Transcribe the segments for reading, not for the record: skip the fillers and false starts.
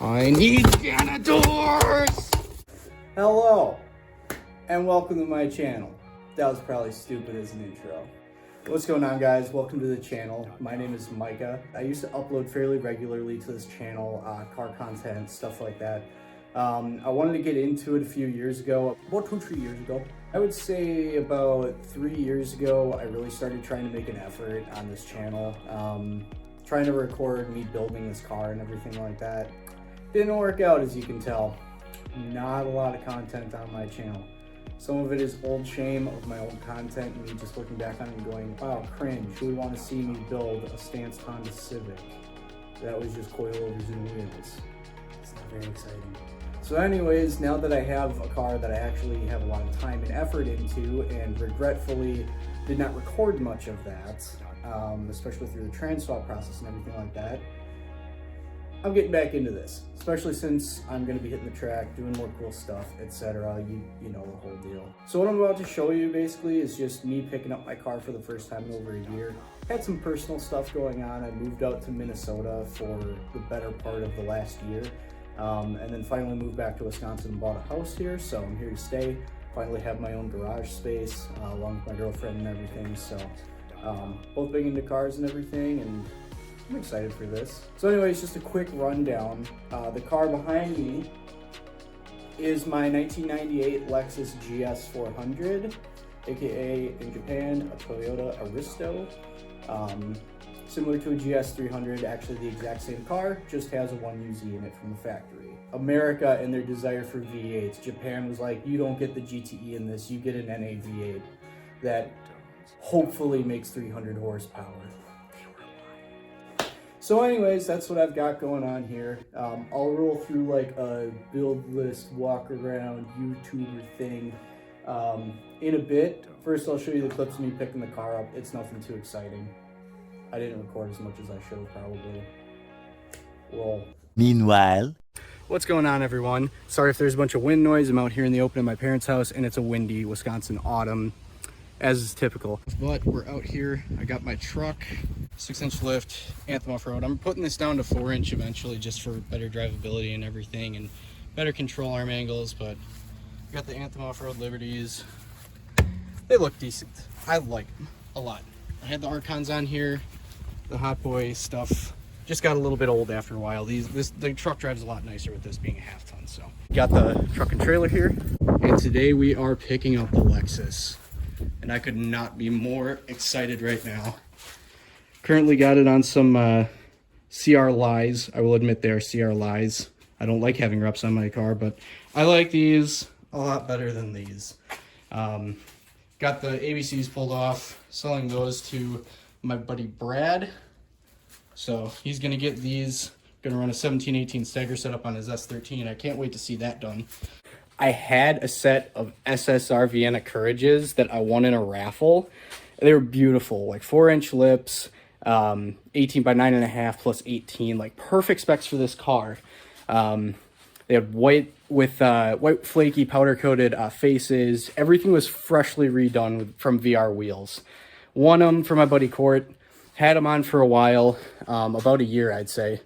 I need janitors! Hello, and welcome to my channel. That was probably stupid as an intro. What's going on, guys? Welcome to the channel. My name is Micah. I used to upload fairly regularly to this channel, car content, stuff like that. I wanted to get into it a few years ago, about 2-3 years ago. I would say about 3 years ago, I really started trying to make an effort on this channel. Trying to record me building this car and everything like that. Didn't work out, as you can tell. Not a lot of content on my channel. Some of it is old shame of my old content and me just looking back on it and going, wow, cringe. Who would want to see me build a stanced Honda Civic that was just coilovers and wheels? It's not very exciting. So anyways, now that I have a car that I actually have a lot of time and effort into, and regretfully did not record much of that, especially through the trans swap process and everything like that, I'm getting back into this, especially since I'm going to be hitting the track, doing more cool stuff, etc. You know the whole deal. So what I'm about to show you basically is just me picking up my car for the first time in over a year. Had some personal stuff going on. I moved out to Minnesota for the better part of the last year, and then finally moved back to Wisconsin and bought a house here, so I'm here to stay. Finally have my own garage space, along with my girlfriend and everything, so both big into cars and everything, and I'm excited for this. So anyways, just a quick rundown. The car behind me is my 1998 Lexus GS400, aka in Japan, a Toyota Aristo. Similar to a GS300, actually the exact same car, just has a 1UZ in it from the factory. America and their desire for V8s. Japan was like, you don't get the GTE in this, you get an NA V8 that hopefully makes 300 horsepower. So anyways, that's what I've got going on here. I'll roll through like a build list, walk around, YouTuber thing in a bit. First, I'll show you the clips of me picking the car up. It's nothing too exciting. I didn't record as much as I should have probably. Roll. Meanwhile. What's going on, everyone? Sorry if there's a bunch of wind noise. I'm out here in the open at my parents' house and it's a windy Wisconsin autumn, as is typical. But we're out here. I got my truck, 6-inch lift, Anthem off-road. I'm putting this down to 4-inch eventually just for better drivability and everything and better control arm angles, but I got the Anthem off-road Liberties. They look decent. I like them a lot. I had the Archons on here, the Hot Boy stuff. Just got a little bit old after a while. The truck drives a lot nicer with this being a half-ton, so. Got the truck and trailer here, and today we are picking up the Lexus. And I could not be more excited right now. Currently got it on some CR Lies. I will admit they are CR Lies. I don't like having reps on my car, but I like these a lot better than these. Got the ABCs pulled off, selling those to my buddy Brad. So he's gonna get these, gonna run a 17-18 stagger setup on his S13. I can't wait to see that done. I had a set of SSR Vienna Courages that I won in a raffle. They were beautiful, like 4-inch lips, 18 by 9.5 plus 18, like perfect specs for this car. They had white with white flaky powder coated faces. Everything was freshly redone from VR wheels. Won them for my buddy Court. Had them on for a while, about a year I'd say.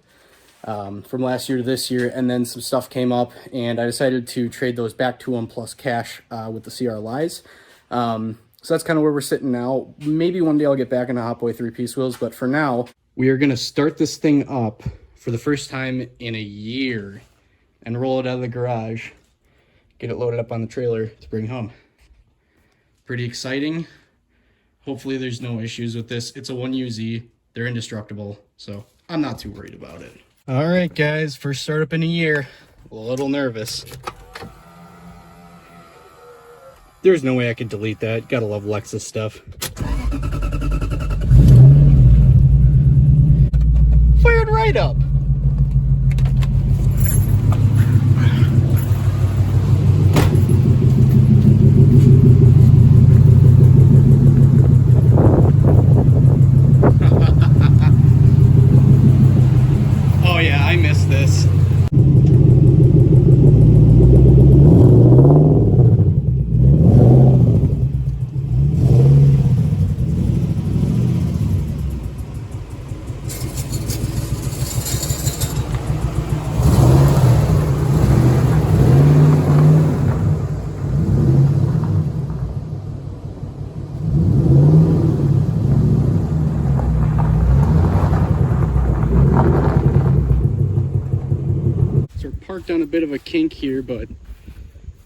From last year to this year, and then some stuff came up and I decided to trade those back to him plus cash with the CR Lies. So that's kind of where we're sitting now. Maybe one day I'll get back into Hot Boy 3-piece wheels, but for now, we are going to start this thing up for the first time in a year and roll it out of the garage, get it loaded up on the trailer to bring home. Pretty exciting. Hopefully there's no issues with this. It's a 1UZ. They're indestructible, so I'm not too worried about it. All right, guys, first startup in a year. A little nervous. There's no way I could delete that. Gotta love Lexus stuff. Fired right up. Oh yeah, I missed this. parked on a bit of a kink here, but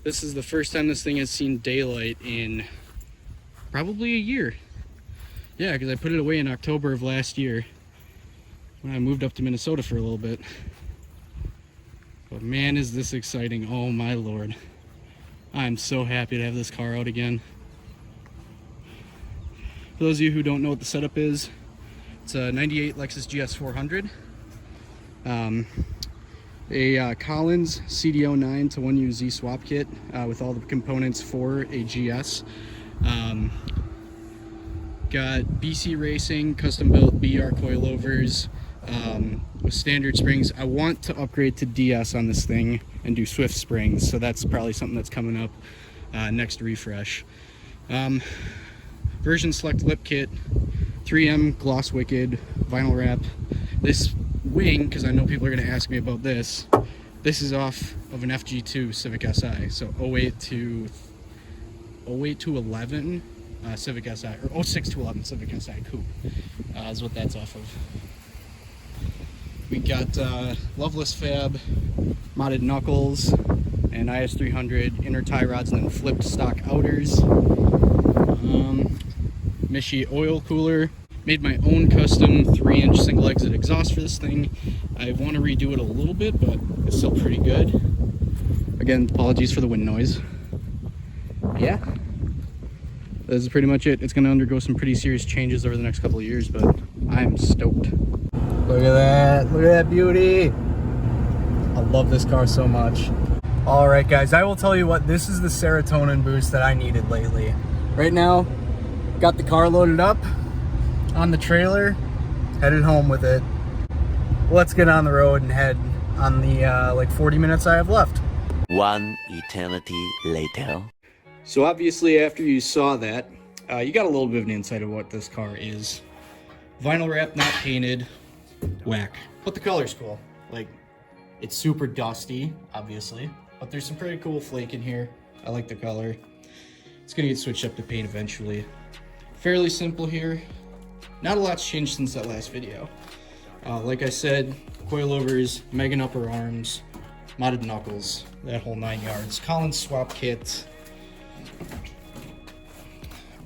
this is the first time this thing has seen daylight in probably a year. Yeah, because I put it away in October of last year when I moved up to Minnesota for a little bit. But man, is this exciting. Oh my Lord. I'm so happy to have this car out again. For those of you who don't know what the setup is, it's a 98 Lexus GS400. A Collins CD09 to 1U Z swap kit with all the components for a GS. Got BC Racing custom built BR coilovers with standard springs. I want to upgrade to DS on this thing and do Swift springs, so that's probably something that's coming up next refresh. Version select lip kit, 3M gloss wicked vinyl wrap. This wing, because I know people are going to ask me about this, this is off of an FG2 Civic Si, so 08 to 11 Civic Si, or 06 to 11 Civic Si Coupe is what that's off of. We got Loveless Fab modded knuckles and IS300 inner tie rods and then flipped stock outers. Mishi oil cooler. Made my own custom 3-inch single exit exhaust for this thing. I want to redo it a little bit, but it's still pretty good. Again, apologies for the wind noise. Yeah, this is pretty much it. It's going to undergo some pretty serious changes over the next couple of years, but I'm stoked. Look at that. Look at that beauty. I love this car so much. All right, guys, I will tell you what, this is the serotonin boost that I needed lately. Right now, got the car loaded up on the trailer, headed home with it. Let's get on the road and head on the like 40 minutes I have left. One eternity later. So obviously after you saw that, you got a little bit of an insight of what this car is. Vinyl wrap, not painted, whack. But the color's cool. Like, it's super dusty, obviously, but there's some pretty cool flake in here. I like the color. It's gonna get switched up to paint eventually. Fairly simple here. Not a lot's changed since that last video. Like I said, coilovers, Megan upper arms, modded knuckles, that whole 9 yards. Collins swap kit.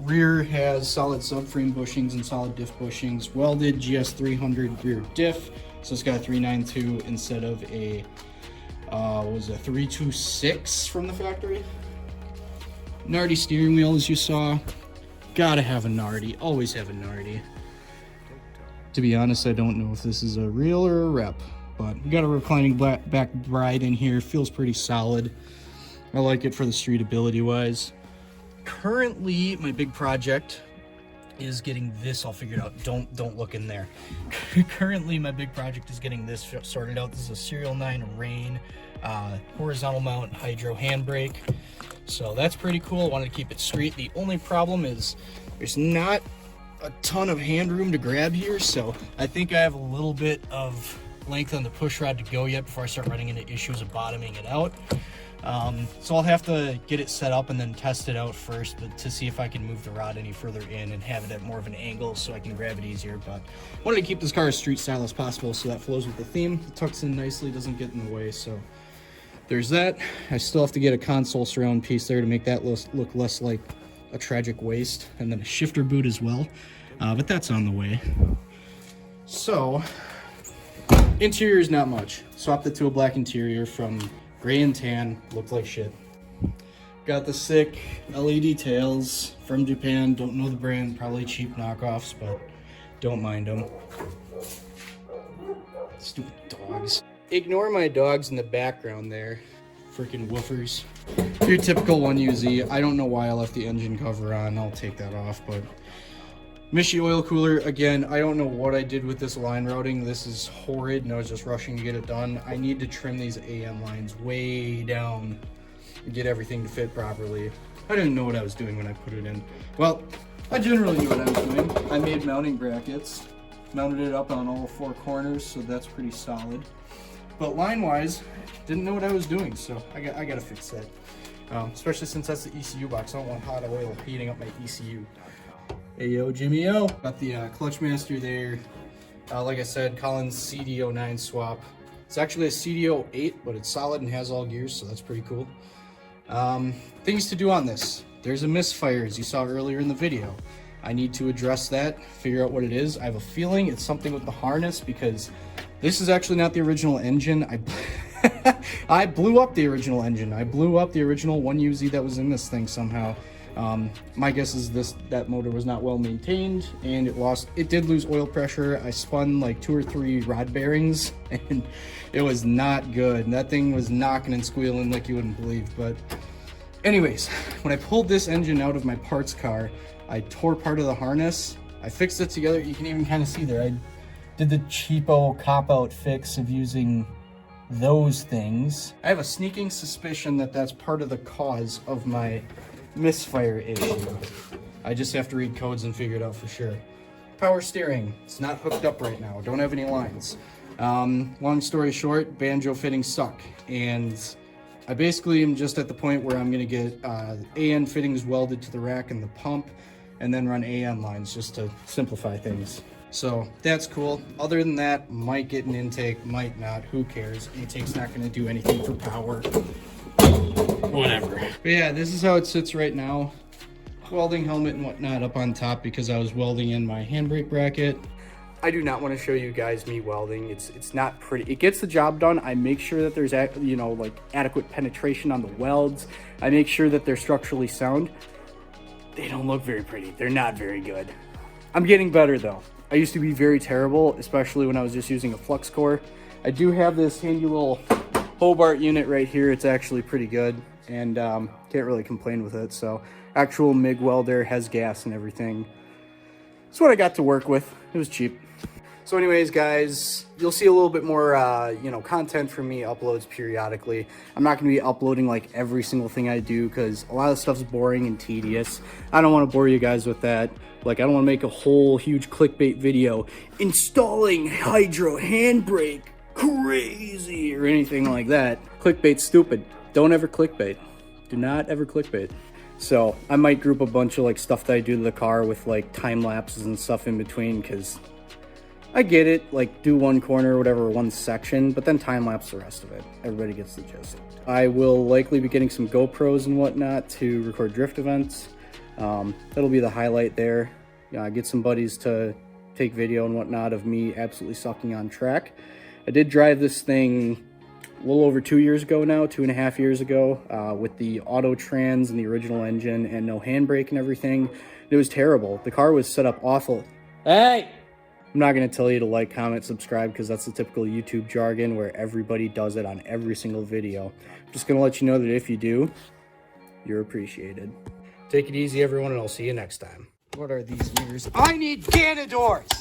Rear has solid subframe bushings and solid diff bushings. Welded GS400 rear diff. So it's got a 392 instead of a, was a 326 from the factory. Nardi steering wheel, as you saw. Gotta have a Nardi, always have a Nardi. To be honest, I don't know if this is a real or a rep, but we got a reclining back bride in here, feels pretty solid. I like it for the streetability wise. Currently, my big project is getting this all figured out. Don't look in there. Currently, my big project is getting this sorted out. This is a Serial 9 Rain horizontal mount hydro handbrake. So that's pretty cool. I wanted to keep it street. The only problem is there's not a ton of hand room to grab here, so I think I have a little bit of length on the push rod to go yet before I start running into issues of bottoming it out. So I'll have to get it set up and then test it out first to see if I can move the rod any further in and have it at more of an angle so I can grab it easier. But I wanted to keep this car as street style as possible so that flows with the theme. It tucks in nicely, doesn't get in the way, so there's that. I still have to get a console surround piece there to make that look less like a tragic waste, and then a shifter boot as well, but that's on the way. So interior is not much. Swapped it to a black interior from gray and tan, looked like shit. Got the sick LED tails from Japan, don't know the brand, probably cheap knockoffs, but don't mind them. Stupid dogs. Ignore my dogs in the background there. Freaking woofers. Your typical 1UZ. I don't know why I left the engine cover on. I'll take that off, but Mishi oil cooler. Again, I don't know what I did with this line routing. This is horrid, and I was just rushing to get it done. I need to trim these AM lines way down and get everything to fit properly. I didn't know what I was doing when I put it in. Well, I generally knew what I was doing. I made mounting brackets, mounted it up on all 4 corners, so that's pretty solid. But line-wise, didn't know what I was doing, so I got to fix that. Especially since that's the ECU box. I don't want hot oil heating up my ECU. Hey yo, Jimmy O. Got the Clutch Master there. Like I said, Collins CD09 swap. It's actually a CDO 8, but it's solid and has all gears, so that's pretty cool. Things to do on this. There's a misfire, as you saw earlier in the video. I need to address that, figure out what it is. I have a feeling it's something with the harness, because this is actually not the original engine. I blew up the original engine. I blew up the original 1UZ that was in this thing somehow. My guess is that motor was not well maintained, and it did lose oil pressure. I spun like 2 or 3 rod bearings, and it was not good. That thing was knocking and squealing like you wouldn't believe. But anyways, when I pulled this engine out of my parts car, I tore part of the harness. I fixed it together. You can even kind of see there, I did the cheapo cop-out fix of using those things. I have a sneaking suspicion that that's part of the cause of my misfire issue. I just have to read codes and figure it out for sure. Power steering, it's not hooked up right now. Don't have any lines. Long story short, banjo fittings suck, and I basically am just at the point where I'm gonna get AN fittings welded to the rack and the pump, and then run AN lines just to simplify things. So that's cool. Other than that, might get an intake, might not, who cares? Intake's not gonna do anything for power. Whatever. But yeah, this is how it sits right now. Welding helmet and whatnot up on top because I was welding in my handbrake bracket. I do not want to show you guys me welding. It's not pretty. It gets the job done. I make sure that there's like adequate penetration on the welds. I make sure that they're structurally sound. They don't look very pretty. They're not very good. I'm getting better though. I used to be very terrible, especially when I was just using a flux core. I do have this handy little Hobart unit right here. It's actually pretty good, and can't really complain with it. So actual MIG welder, has gas and everything. That's what I got to work with. It was cheap. So anyways, guys, you'll see a little bit more content from me, uploads periodically. I'm not going to be uploading like every single thing I do because a lot of stuff's boring and tedious. I don't want to bore you guys with that. Like, I don't want to make a whole huge clickbait video installing hydro handbrake crazy or anything like that. Clickbait's stupid. Don't ever clickbait. Do not ever clickbait. So I might group a bunch of like stuff that I do to the car with like time lapses and stuff in between, because I get it, like do one corner or whatever, one section, but then time lapse the rest of it. Everybody gets the gist. I will likely be getting some GoPros and whatnot to record drift events. That'll be the highlight there. Get some buddies to take video and whatnot of me absolutely sucking on track. I did drive this thing a little over 2 years ago now, 2.5 years ago, with the auto trans and the original engine and no handbrake and everything. It was terrible. The car was set up awful. Hey! I'm not going to tell you to like, comment, subscribe, because that's the typical YouTube jargon where everybody does it on every single video. I'm just going to let you know that if you do, you're appreciated. Take it easy, everyone, and I'll see you next time. What are these mirrors? I need Ganadors!